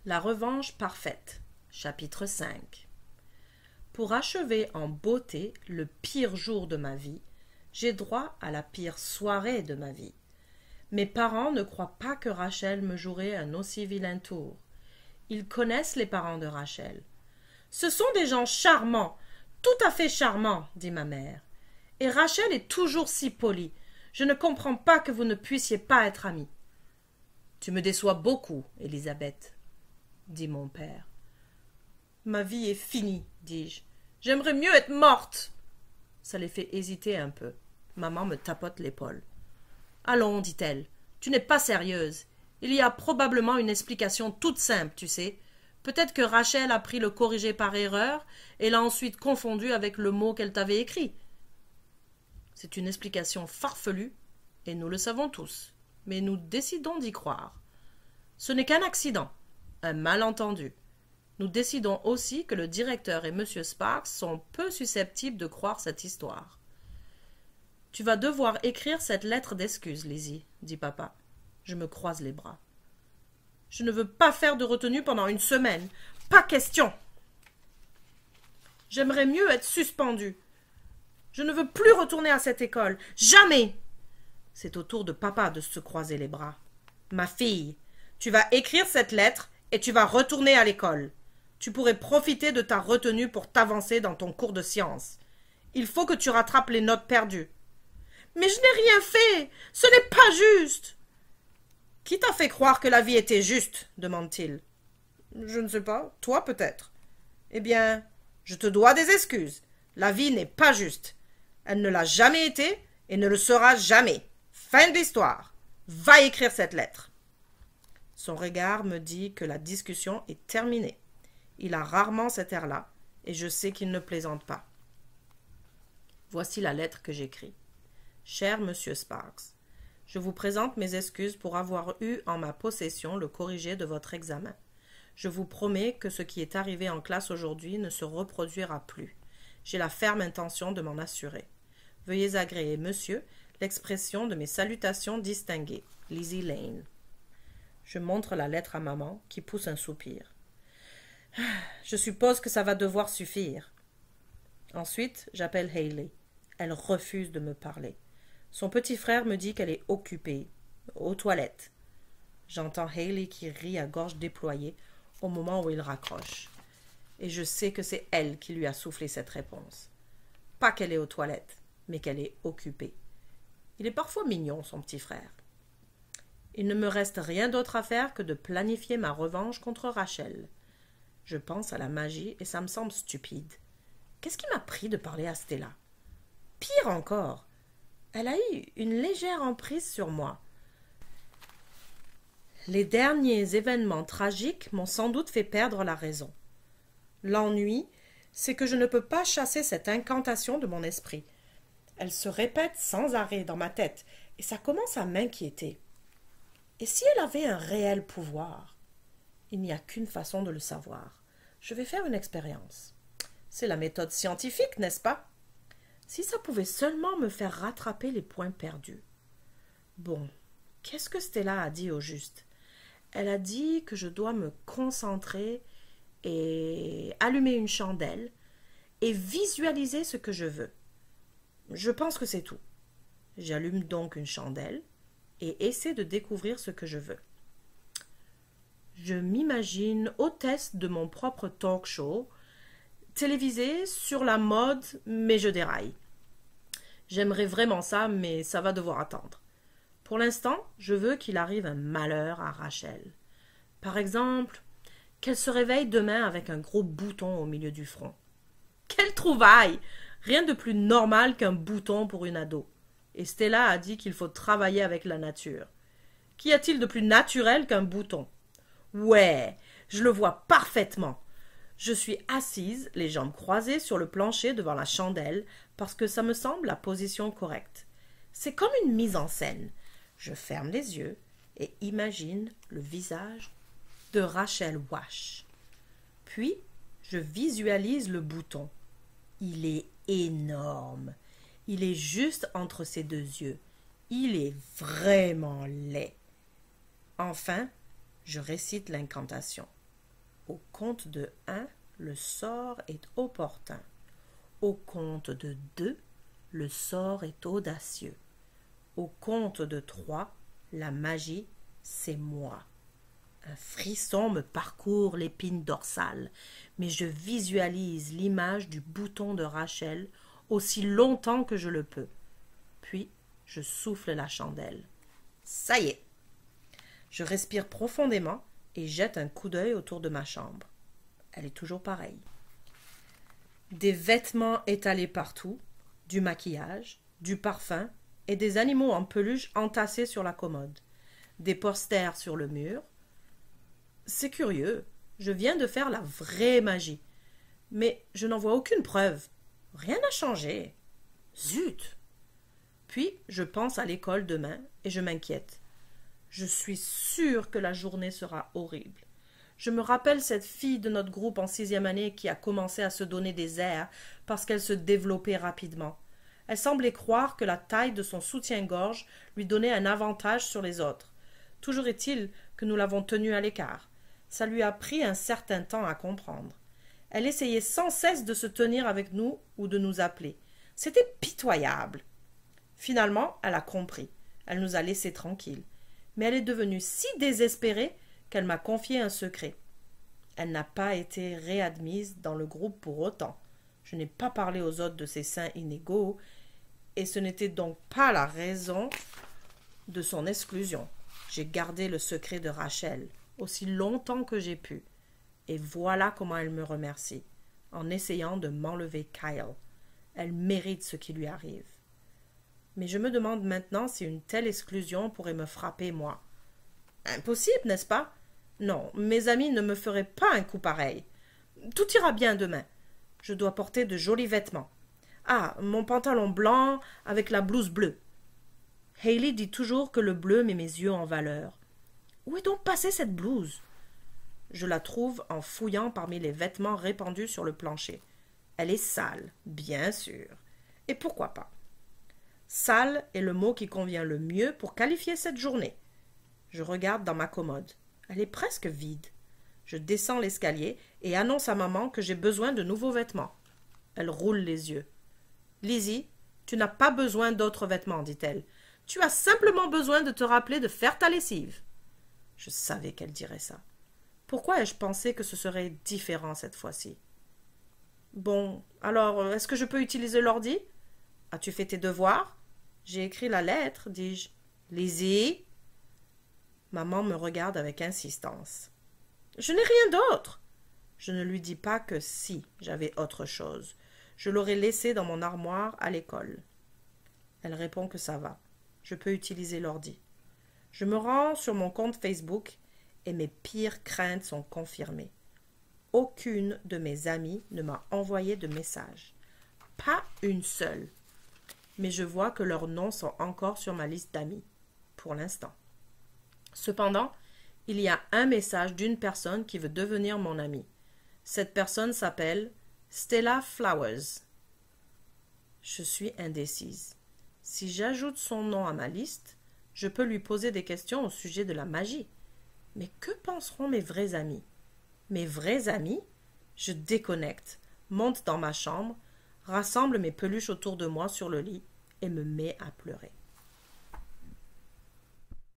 La revanche parfaite. Chapitre 5. Pour achever en beauté le pire jour de ma vie, j'ai droit à la pire soirée de ma vie. Mes parents ne croient pas que Rachel me jouerait un aussi vilain tour. Ils connaissent les parents de Rachel. « Ce sont des gens charmants, tout à fait charmants, dit ma mère. Et Rachel est toujours si polie. Je ne comprends pas que vous ne puissiez pas être amis. »« Tu me déçois beaucoup, Élisabeth, » dit mon père. « Ma vie est finie, dis-je. J'aimerais mieux être morte. » Ça les fait hésiter un peu. Maman me tapote l'épaule. « Allons, dit-elle, tu n'es pas sérieuse. Il y a probablement une explication toute simple, tu sais. Peut-être que Rachel a pris le corrigé par erreur et l'a ensuite confondu avec le mot qu'elle t'avait écrit. C'est une explication farfelue, et nous le savons tous, mais nous décidons d'y croire. Ce n'est qu'un accident, un malentendu. Nous décidons aussi que le directeur et M. Sparks sont peu susceptibles de croire cette histoire. « Tu vas devoir écrire cette lettre d'excuse, Lizzie, » dit papa. Je me croise les bras. « Je ne veux pas faire de retenue pendant une semaine. Pas question. J'aimerais mieux être suspendue. Je ne veux plus retourner à cette école. Jamais. » C'est au tour de papa de se croiser les bras. « Ma fille, tu vas écrire cette lettre et tu vas retourner à l'école. Tu pourrais profiter de ta retenue pour t'avancer dans ton cours de sciences. Il faut que tu rattrapes les notes perdues. »« Mais je n'ai rien fait. Ce n'est pas juste. » « Qui t'a fait croire que la vie était juste ?» demande-t-il. « Je ne sais pas. Toi, peut-être. »« Eh bien, je te dois des excuses. La vie n'est pas juste. Elle ne l'a jamais été et ne le sera jamais. Fin de l'histoire. Va écrire cette lettre. » Son regard me dit que la discussion est terminée. Il a rarement cet air-là, et je sais qu'il ne plaisante pas. Voici la lettre que j'écris. « Cher Monsieur Sparks, je vous présente mes excuses pour avoir eu en ma possession le corrigé de votre examen. Je vous promets que ce qui est arrivé en classe aujourd'hui ne se reproduira plus. J'ai la ferme intention de m'en assurer. Veuillez agréer, monsieur, l'expression de mes salutations distinguées. Lizzie Lane. » Je montre la lettre à maman, qui pousse un soupir. « Je suppose que ça va devoir suffire. » Ensuite, j'appelle Hayley. Elle refuse de me parler. Son petit frère me dit qu'elle est occupée, aux toilettes. J'entends Hayley qui rit à gorge déployée au moment où il raccroche. Et je sais que c'est elle qui lui a soufflé cette réponse. Pas qu'elle est aux toilettes, mais qu'elle est occupée. Il est parfois mignon, son petit frère. Il ne me reste rien d'autre à faire que de planifier ma revanche contre Rachel. Je pense à la magie et ça me semble stupide. Qu'est-ce qui m'a pris de parler à Stella? Pire encore, elle a eu une légère emprise sur moi. Les derniers événements tragiques m'ont sans doute fait perdre la raison. L'ennui, c'est que je ne peux pas chasser cette incantation de mon esprit. Elle se répète sans arrêt dans ma tête, et ça commence à m'inquiéter. Et si elle avait un réel pouvoir? Il n'y a qu'une façon de le savoir. Je vais faire une expérience. C'est la méthode scientifique, n'est-ce pas? Si ça pouvait seulement me faire rattraper les points perdus. Bon, qu'est-ce que Stella a dit au juste? Elle a dit que je dois me concentrer et allumer une chandelle et visualiser ce que je veux. Je pense que c'est tout. J'allume donc une chandelle et essaie de découvrir ce que je veux. Je m'imagine hôtesse de mon propre talk show, télévisé sur la mode, mais je déraille. J'aimerais vraiment ça, mais ça va devoir attendre. Pour l'instant, je veux qu'il arrive un malheur à Rachel. Par exemple, qu'elle se réveille demain avec un gros bouton au milieu du front. Quelle trouvaille! Rien de plus normal qu'un bouton pour une ado. Et Stella a dit qu'il faut travailler avec la nature. Qu'y a-t-il de plus naturel qu'un bouton? Ouais, je le vois parfaitement. Je suis assise, les jambes croisées sur le plancher devant la chandelle, parce que ça me semble la position correcte. C'est comme une mise en scène. Je ferme les yeux et imagine le visage de Rachel Wash. Puis, je visualise le bouton. Il est énorme. Il est juste entre ses deux yeux. Il est vraiment laid. Enfin, je récite l'incantation. Au compte de 1, le sort est opportun. Au compte de 2, le sort est audacieux. Au compte de 3, la magie, c'est moi. Un frisson me parcourt l'épine dorsale, mais je visualise l'image du bouton de Rachel aussi longtemps que je le peux. Puis, je souffle la chandelle. Ça y est. Je respire profondément et jette un coup d'œil autour de ma chambre. Elle est toujours pareille. Des vêtements étalés partout, du maquillage, du parfum et des animaux en peluche entassés sur la commode. Des posters sur le mur. C'est curieux, je viens de faire la vraie magie. Mais je n'en vois aucune preuve. Rien n'a changé. Zut! Puis je pense à l'école demain et je m'inquiète. Je suis sûre que la journée sera horrible. Je me rappelle cette fille de notre groupe en 6e année qui a commencé à se donner des airs parce qu'elle se développait rapidement. Elle semblait croire que la taille de son soutien-gorge lui donnait un avantage sur les autres. Toujours est-il que nous l'avons tenue à l'écart. Ça lui a pris un certain temps à comprendre. Elle essayait sans cesse de se tenir avec nous ou de nous appeler. C'était pitoyable. Finalement, elle a compris. Elle nous a laissés tranquilles. Mais elle est devenue si désespérée qu'elle m'a confié un secret. Elle n'a pas été réadmise dans le groupe pour autant. Je n'ai pas parlé aux autres de ses seins inégaux, et ce n'était donc pas la raison de son exclusion. J'ai gardé le secret de Rachel aussi longtemps que j'ai pu. Et voilà comment elle me remercie, en essayant de m'enlever Kyle. Elle mérite ce qui lui arrive. Mais je me demande maintenant si une telle exclusion pourrait me frapper, moi. Impossible, n'est-ce pas? Non, mes amis ne me feraient pas un coup pareil. Tout ira bien demain. Je dois porter de jolis vêtements. Ah, mon pantalon blanc avec la blouse bleue. Hailey dit toujours que le bleu met mes yeux en valeur. Où est donc passée cette blouse? Je la trouve en fouillant parmi les vêtements répandus sur le plancher. Elle est sale, bien sûr. Et pourquoi pas? Sale est le mot qui convient le mieux pour qualifier cette journée. Je regarde dans ma commode. Elle est presque vide. Je descends l'escalier et annonce à maman que j'ai besoin de nouveaux vêtements. Elle roule les yeux. Lizzie, tu n'as pas besoin d'autres vêtements, dit-elle. Tu as simplement besoin de te rappeler de faire ta lessive. Je savais qu'elle dirait ça. Pourquoi ai-je pensé que ce serait différent cette fois-ci? Bon, alors, est-ce que je peux utiliser l'ordi? As-tu fait tes devoirs? J'ai écrit la lettre, dis-je. Lizzie? Maman me regarde avec insistance. Je n'ai rien d'autre. Je ne lui dis pas que si j'avais autre chose. Je l'aurais laissé dans mon armoire à l'école. Elle répond que ça va. Je peux utiliser l'ordi. Je me rends sur mon compte Facebook et mes pires craintes sont confirmées. Aucune de mes amies ne m'a envoyé de message. Pas une seule. Mais je vois que leurs noms sont encore sur ma liste d'amis, pour l'instant. Cependant, il y a un message d'une personne qui veut devenir mon amie. Cette personne s'appelle Stella Flowers. Je suis indécise. Si j'ajoute son nom à ma liste, je peux lui poser des questions au sujet de la magie. Mais que penseront mes vrais amis? Mes vrais amis? Je déconnecte, monte dans ma chambre, rassemble mes peluches autour de moi sur le lit et me mets à pleurer.